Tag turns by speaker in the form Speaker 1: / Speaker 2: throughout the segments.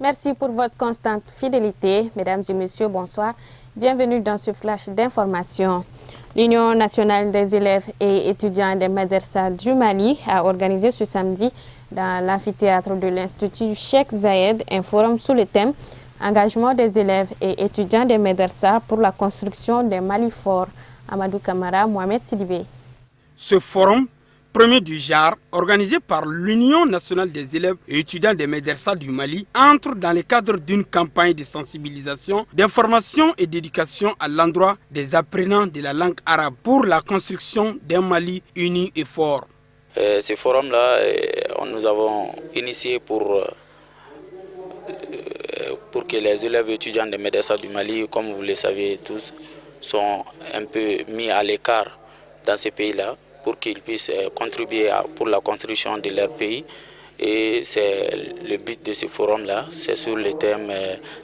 Speaker 1: Merci pour votre constante fidélité. Mesdames et messieurs, bonsoir. Bienvenue dans ce flash d'information. L'Union nationale des élèves et étudiants des Madrasas du Mali a organisé ce samedi dans l'amphithéâtre de l'Institut Cheikh Zayed un forum sous le thème « Engagement des élèves et étudiants des Madrasas pour la construction d'un Mali fort ». Amadou Kamara, Mohamed Sidibé.
Speaker 2: Ce forum, premier du genre, organisé par l'Union nationale des élèves et étudiants des Madrasas du Mali, entre dans le cadre d'une campagne de sensibilisation, d'information et d'éducation à l'endroit des apprenants de la langue arabe pour la construction d'un Mali uni et fort.
Speaker 3: Ce forum-là, nous avons initié pour que les élèves et étudiants des Madrasas du Mali, comme vous le savez tous, sont un peu mis à l'écart dans ces pays-là pour qu'ils puissent contribuer pour la construction de leur pays. Et c'est le but de ce forum-là, c'est sur le thème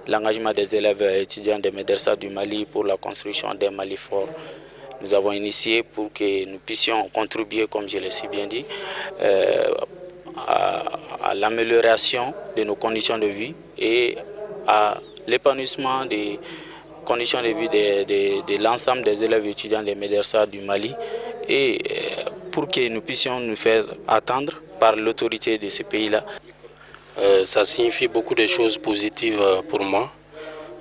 Speaker 3: l'engagement des élèves et étudiants des Madrasas du Mali pour la construction d'un Mali fort. Nous avons initié pour que nous puissions contribuer, comme je l'ai si bien dit, à l'amélioration de nos conditions de vie et à l'épanouissement des conditions de vie de l'ensemble des élèves et étudiants des Madrasas du Mali et pour que nous puissions nous faire attendre par l'autorité de ce pays-là.
Speaker 4: Ça signifie beaucoup de choses positives pour moi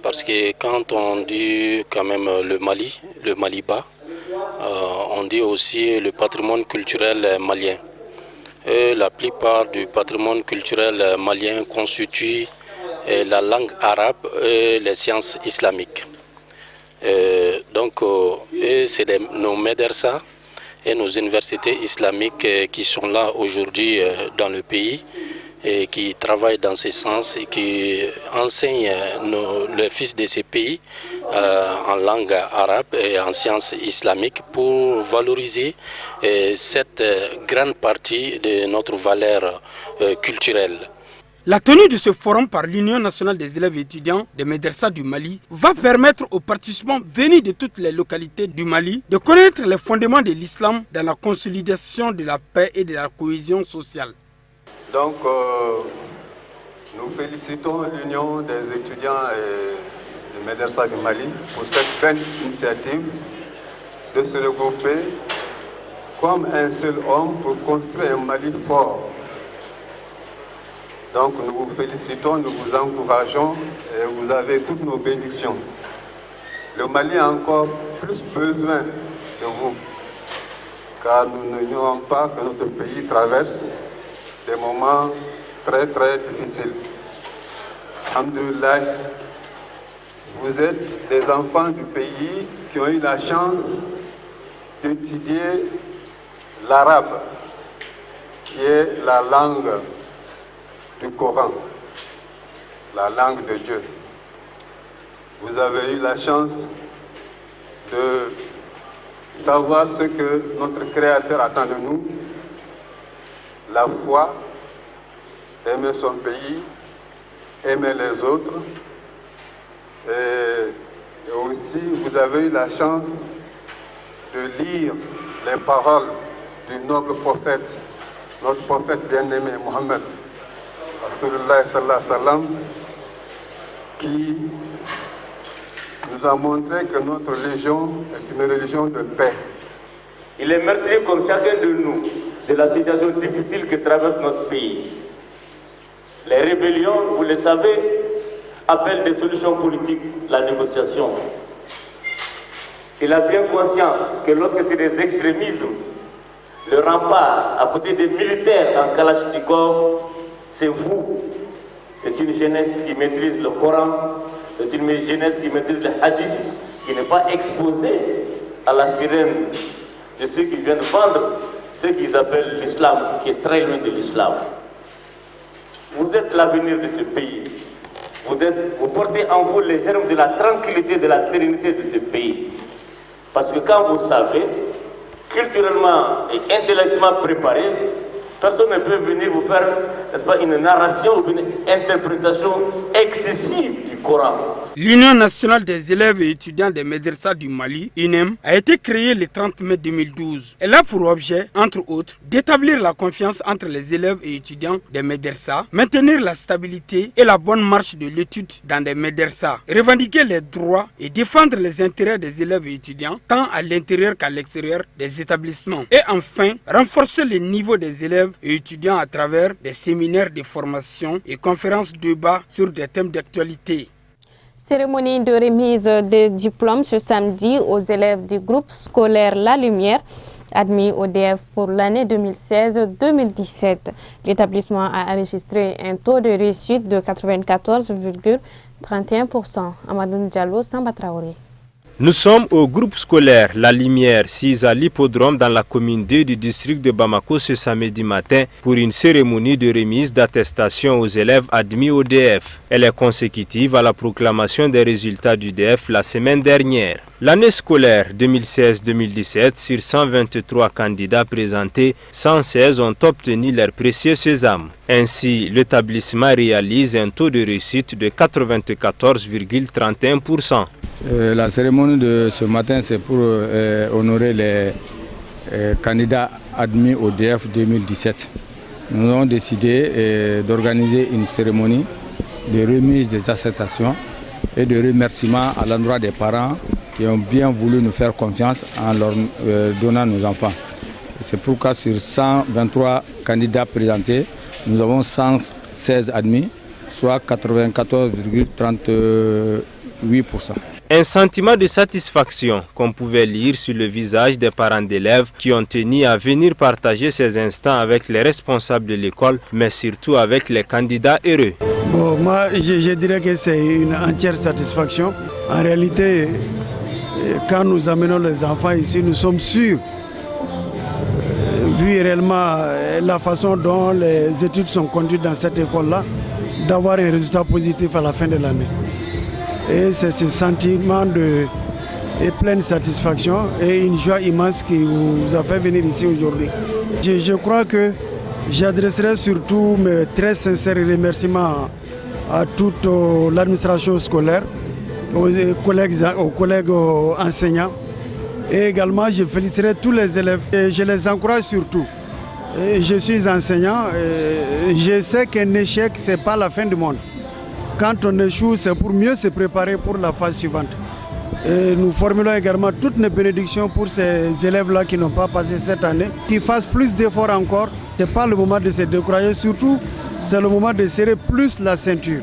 Speaker 4: parce que quand on dit quand même le Mali bas, on dit aussi le patrimoine culturel malien. Et la plupart du patrimoine culturel malien constitue la langue arabe et les sciences islamiques. Donc, c'est nos médersa et nos universités islamiques qui sont là aujourd'hui dans le pays et qui travaillent dans ce sens et qui enseignent les fils de ces pays en langue arabe et en sciences islamiques pour valoriser cette grande partie de notre valeur culturelle.
Speaker 2: La tenue de ce forum par l'Union nationale des élèves et étudiants des Madrasas du Mali va permettre aux participants venus de toutes les localités du Mali de connaître les fondements de l'islam dans la consolidation de la paix et de la cohésion sociale.
Speaker 5: Donc, nous félicitons l'Union des étudiants et des Madrasas du Mali pour cette belle initiative de se regrouper comme un seul homme pour construire un Mali fort. Donc nous vous félicitons, nous vous encourageons et vous avez toutes nos bénédictions. Le Mali a encore plus besoin de vous, car nous n'ignorons pas que notre pays traverse des moments très très difficiles. Alhamdulillah, vous êtes des enfants du pays qui ont eu la chance d'étudier l'arabe, qui est la langue du Coran, la langue de Dieu. Vous avez eu la chance de savoir ce que notre Créateur attend de nous, la foi, aimer son pays, aimer les autres, et aussi vous avez eu la chance de lire les paroles du noble prophète, notre prophète bien-aimé Mohammed, Rasulullah sallallahu alayhi wa sallam, qui nous a montré que notre religion est une religion de paix.
Speaker 6: Il est meurtrier comme chacun de nous de la situation difficile que traverse notre pays. Les rébellions, vous le savez, appellent des solutions politiques, la négociation. Il a bien conscience que lorsque c'est des extrémismes, le rempart à côté des militaires en Kalachnikov, c'est vous. C'est une jeunesse qui maîtrise le Coran, c'est une jeunesse qui maîtrise le hadith, qui n'est pas exposée à la sirène de ceux qui viennent vendre ce qu'ils appellent l'islam, qui est très loin de l'islam. Vous êtes l'avenir de ce pays. Vous portez en vous les germes de la tranquillité, de la sérénité de ce pays. Parce que quand vous savez, culturellement et intellectuellement préparé, Personne ne peut venir vous faire, n'est-ce pas, une narration ou une interprétation excessive du Coran.
Speaker 2: L'Union nationale des élèves et étudiants des médersa du Mali, UNEM, a été créée le 30 mai 2012. Elle a pour objet, entre autres, d'établir la confiance entre les élèves et étudiants des médersa, maintenir la stabilité et la bonne marche de l'étude dans des médersa, revendiquer les droits et défendre les intérêts des élèves et étudiants, tant à l'intérieur qu'à l'extérieur des établissements. Et enfin, renforcer le niveau des élèves et étudiants à travers des séminaires de formation et conférences débats sur des thèmes d'actualité.
Speaker 1: Cérémonie de remise des diplômes ce samedi aux élèves du groupe scolaire La Lumière, admis au DF pour l'année 2016-2017. L'établissement a enregistré un taux de réussite de 94,31%. Amadou Diallo, Samba Traoré.
Speaker 7: Nous sommes au groupe scolaire La Lumière, 6 à l'hippodrome dans la commune 2 du district de Bamako ce samedi matin pour une cérémonie de remise d'attestation aux élèves admis au DF. Elle est consécutive à la proclamation des résultats du DF la semaine dernière. L'année scolaire 2016-2017, sur 123 candidats présentés, 116 ont obtenu leur précieux sésame. Ainsi, l'établissement réalise un taux de réussite de 94,31%.
Speaker 8: La cérémonie de ce matin, c'est pour honorer les candidats admis au DF 2017. Nous avons décidé d'organiser une cérémonie de remise des attestations et de remerciements à l'endroit des parents qui ont bien voulu nous faire confiance en leur donnant nos enfants. C'est pourquoi sur 123 candidats présentés, nous avons 116 admis, soit 94,38%.
Speaker 7: Un sentiment de satisfaction qu'on pouvait lire sur le visage des parents d'élèves qui ont tenu à venir partager ces instants avec les responsables de l'école, mais surtout avec les candidats heureux.
Speaker 9: Bon, moi, je dirais que c'est une entière satisfaction. En réalité, quand nous amenons les enfants ici, nous sommes sûrs, vu réellement la façon dont les études sont conduites dans cette école-là, d'avoir un résultat positif à la fin de l'année. Et c'est ce sentiment de pleine satisfaction et une joie immense qui nous a fait venir ici aujourd'hui. Je crois que j'adresserai surtout mes très sincères remerciements à toute l'administration scolaire, aux collègues enseignants. Et également, je féliciterai tous les élèves et je les encourage surtout. Et je suis enseignant et je sais qu'un échec, ce n'est pas la fin du monde. Quand on échoue, c'est pour mieux se préparer pour la phase suivante. Et nous formulons également toutes nos bénédictions pour ces élèves-là qui n'ont pas passé cette année, qui fassent plus d'efforts encore. Ce n'est pas le moment de se décourager, surtout c'est le moment de serrer plus la ceinture.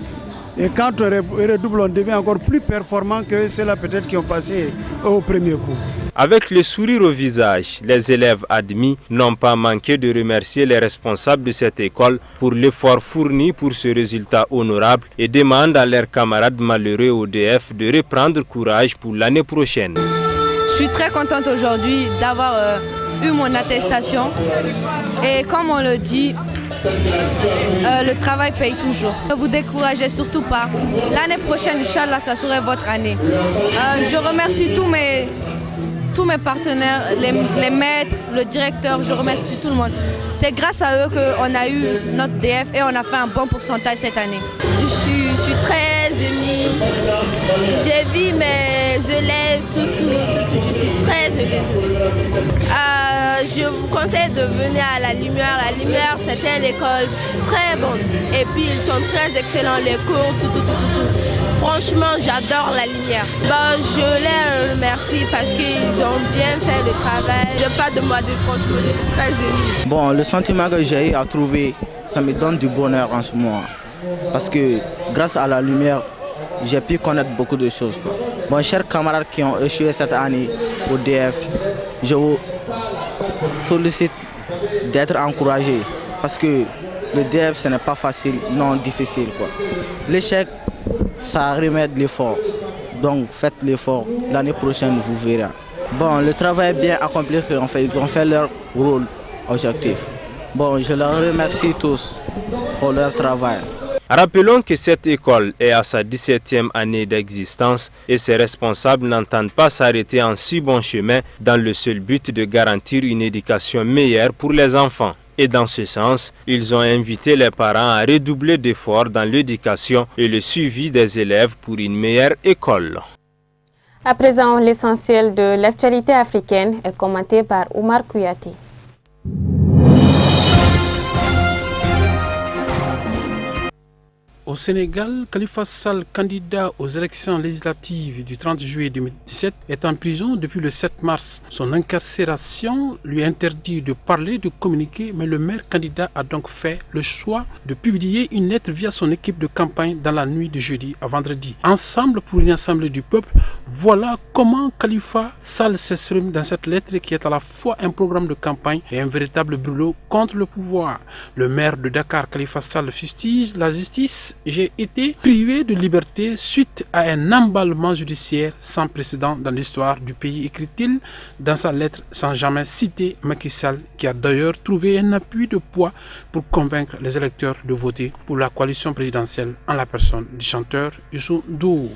Speaker 9: Et quand on redouble, on devient encore plus performant que ceux-là peut-être qui ont passé au premier coup.
Speaker 7: Avec le sourire au visage, les élèves admis n'ont pas manqué de remercier les responsables de cette école pour l'effort fourni pour ce résultat honorable et demandent à leurs camarades malheureux au DF de reprendre courage pour l'année prochaine.
Speaker 10: Je suis très contente aujourd'hui d'avoir eu mon attestation et comme on le dit, le travail paye toujours. Ne vous découragez surtout pas. L'année prochaine, Inch'Allah, ça serait votre année. Je remercie tous mes partenaires, les maîtres, le directeur, je remercie tout le monde. C'est grâce à eux qu'on a eu notre DF et on a fait un bon pourcentage cette année. Je suis très émue. J'ai vu mes élèves, tout. Je suis très heureuse. Je vous conseille de venir à La Lumière. La Lumière, c'était l'école très bonne. Et puis, ils sont très excellents, les cours, tout. Franchement, j'adore La Lumière. Je les remercie parce qu'ils ont bien fait le travail. Je n'ai pas de mots de franchement, je suis très émue.
Speaker 11: Bon, le sentiment que j'ai eu à trouver, ça me donne du bonheur en ce moment. Parce que grâce à La Lumière, j'ai pu connaître beaucoup de choses. Bon, chers camarades qui ont échoué cette année au DF, je vous sollicite d'être encouragés. Parce que le DF, ce n'est pas facile, non difficile. L'échec, ça remet de l'effort. Donc faites l'effort, l'année prochaine vous verrez. Bon, le travail est bien accompli, ils ont fait leur rôle objectif. Bon, je leur remercie tous pour leur travail.
Speaker 7: Rappelons que cette école est à sa 17e année d'existence et ses responsables n'entendent pas s'arrêter en si bon chemin dans le seul but de garantir une éducation meilleure pour les enfants. Et dans ce sens, ils ont invité les parents à redoubler d'efforts dans l'éducation et le suivi des élèves pour une meilleure école.
Speaker 1: À présent, l'essentiel de l'actualité africaine est commenté par Oumar Kouyaté.
Speaker 12: Au Sénégal, Khalifa Sall, candidat aux élections législatives du 30 juillet 2017, est en prison depuis le 7 mars. Son incarcération lui interdit de parler, de communiquer, mais le maire candidat a donc fait le choix de publier une lettre via son équipe de campagne dans la nuit de jeudi à vendredi. Ensemble pour une assemblée du peuple, voilà comment Khalifa Sall s'exprime dans cette lettre qui est à la fois un programme de campagne et un véritable brûlot contre le pouvoir. Le maire de Dakar, Khalifa Sall, fustige la justice. J'ai été privé de liberté suite à un emballement judiciaire sans précédent dans l'histoire du pays, écrit-il dans sa lettre sans jamais citer Macky Sall, qui a d'ailleurs trouvé un appui de poids pour convaincre les électeurs de voter pour la coalition présidentielle en la personne du chanteur Youssou N'Dour.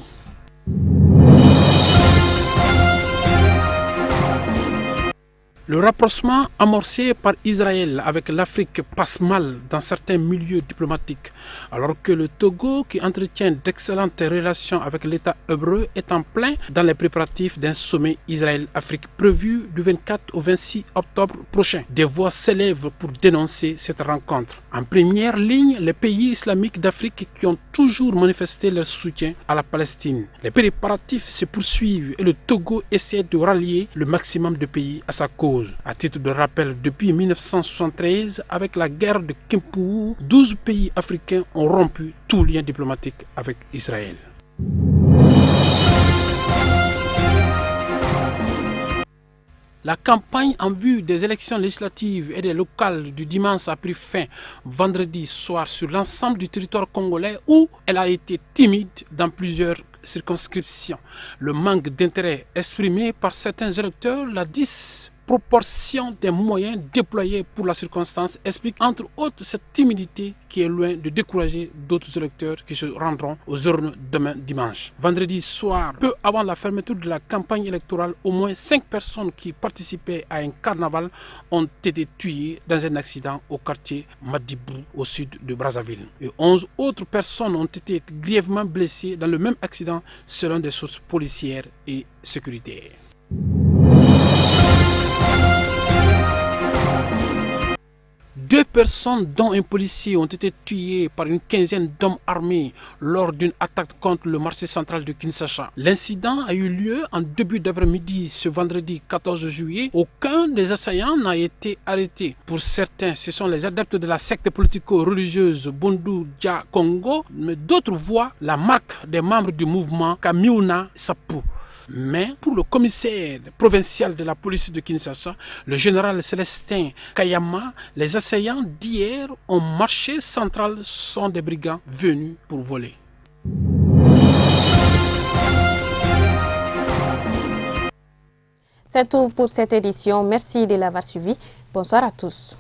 Speaker 12: Le rapprochement amorcé par Israël avec l'Afrique passe mal dans certains milieux diplomatiques, alors que le Togo, qui entretient d'excellentes relations avec l'État hébreu, est en plein dans les préparatifs d'un sommet Israël-Afrique prévu du 24 au 26 octobre prochain. Des voix s'élèvent pour dénoncer cette rencontre. En première ligne, les pays islamiques d'Afrique qui ont toujours manifesté leur soutien à la Palestine. Les préparatifs se poursuivent et le Togo essaie de rallier le maximum de pays à sa cause. À titre de rappel, depuis 1973, avec la guerre de Kimpou, 12 pays africains ont rompu tout lien diplomatique avec Israël. La campagne en vue des élections législatives et des locales du dimanche a pris fin vendredi soir sur l'ensemble du territoire congolais où elle a été timide dans plusieurs circonscriptions. Le manque d'intérêt exprimé par certains électeurs, la disproportion des moyens déployés pour la circonstance explique entre autres cette timidité qui est loin de décourager d'autres électeurs qui se rendront aux urnes demain dimanche. Vendredi soir, peu avant la fermeture de la campagne électorale, au moins 5 personnes qui participaient à un carnaval ont été tuées dans un accident au quartier Madibou au sud de Brazzaville. Et 11 autres personnes ont été grièvement blessées dans le même accident selon des sources policières et sécuritaires. Deux personnes, dont un policier, ont été tuées par une quinzaine d'hommes armés lors d'une attaque contre le marché central de Kinshasa. L'incident a eu lieu en début d'après-midi ce vendredi 14 juillet. Aucun des assaillants n'a été arrêté. Pour certains, ce sont les adeptes de la secte politico-religieuse Bundu Dia Congo, mais d'autres voient la marque des membres du mouvement Kamiuna Sapu. Mais pour le commissaire provincial de la police de Kinshasa, le général Célestin Kayama, les assaillants d'hier au marché central sont des brigands venus pour voler.
Speaker 1: C'est tout pour cette édition. Merci de l'avoir suivi. Bonsoir à tous.